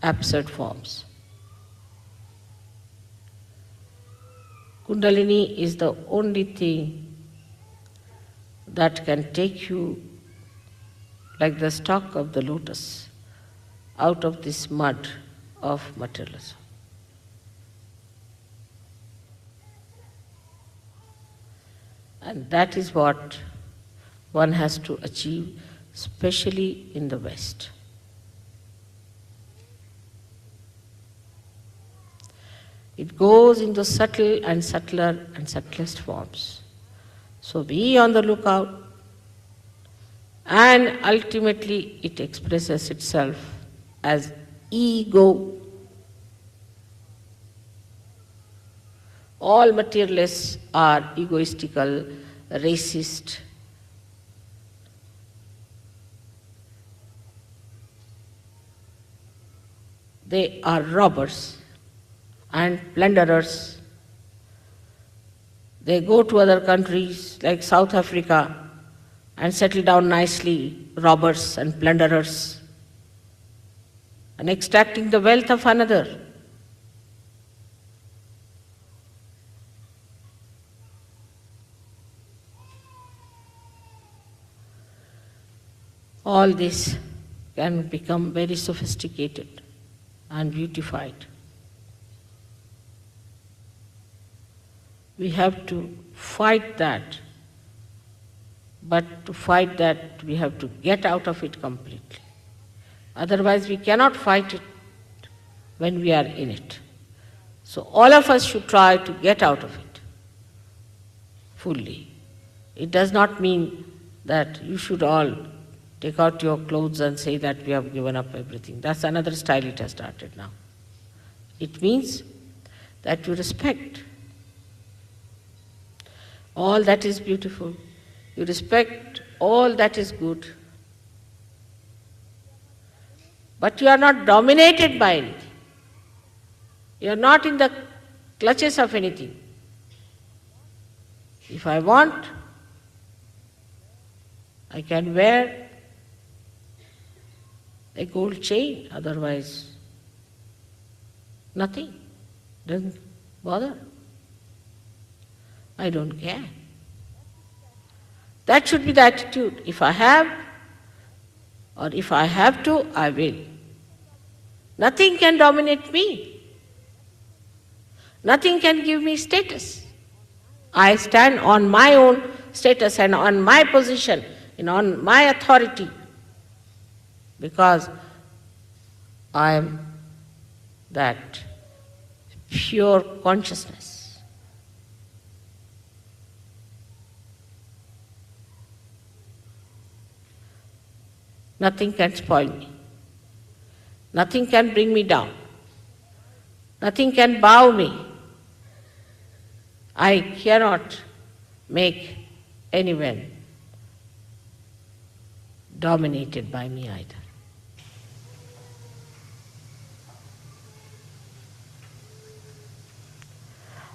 absurd forms. Kundalini is the only thing that can take you like the stalk of the lotus out of this mud of materialism. And that is what one has to achieve, especially in the West. It goes into subtle and subtler and subtlest forms. So be on the lookout, and ultimately it expresses itself as ego. All materialists are egoistical, racist. They are robbers and plunderers. They go to other countries like South Africa and settle down nicely, robbers and plunderers, and extracting the wealth of another. All this can become very sophisticated and beautified. We have to fight that, but to fight that we have to get out of it completely. Otherwise we cannot fight it when we are in it. So all of us should try to get out of it fully. It does not mean that you should all take out your clothes and say that we have given up everything. That's another style it has started now. It means that you respect all that is beautiful, you respect all that is good, but you are not dominated by anything. You are not in the clutches of anything. If I want, I can wear a gold chain, otherwise nothing. Doesn't bother. I don't care. That should be the attitude. If I have, or if I have to, I will. Nothing can dominate me. Nothing can give me status. I stand on my own status and on my position and on my authority, because I am that pure consciousness. Nothing can spoil me. Nothing can bring me down. Nothing can bow me. I cannot make anyone dominated by me either.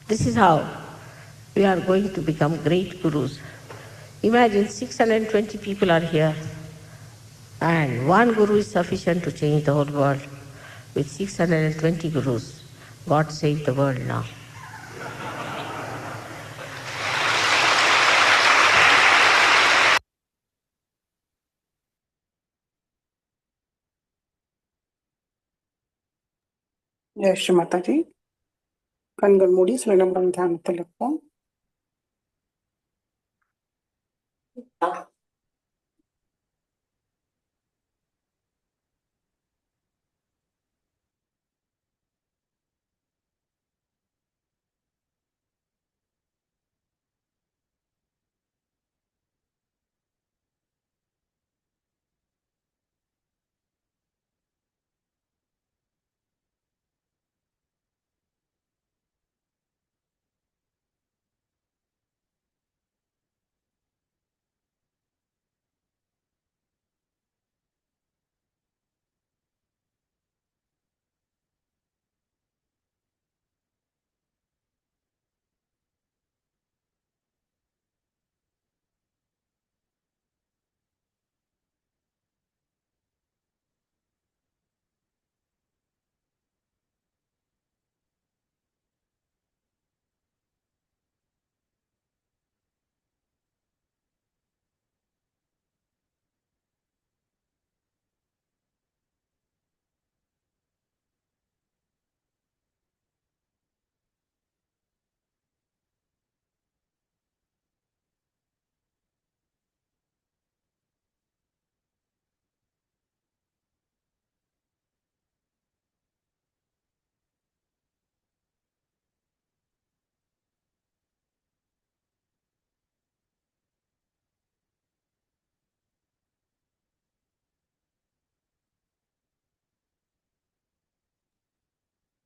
This is how we are going to become great gurus. Imagine 620 people are here, and one guru is sufficient to change the whole world. With 620 gurus, God save the world now. Jai Sri Mataji. கண்கள் மூடி சில நிமிடம் தியானத்தில் இருப்போம்.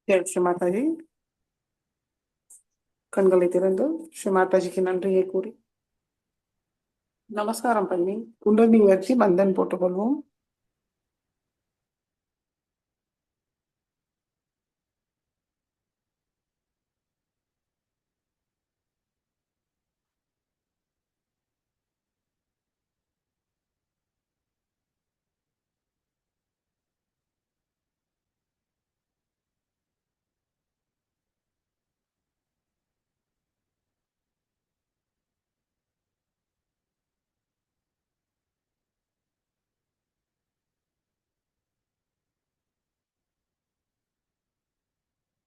ஜெய் ஸ்ரீ மாதாஜி. கண்களை திறந்து ஸ்ரீ மாதாஜிக்கு நன்றியை கூறி நமஸ்காரம் பண்ணி குண்டலினி வச்சு பந்தன் போட்டுக்கொள்வோம்.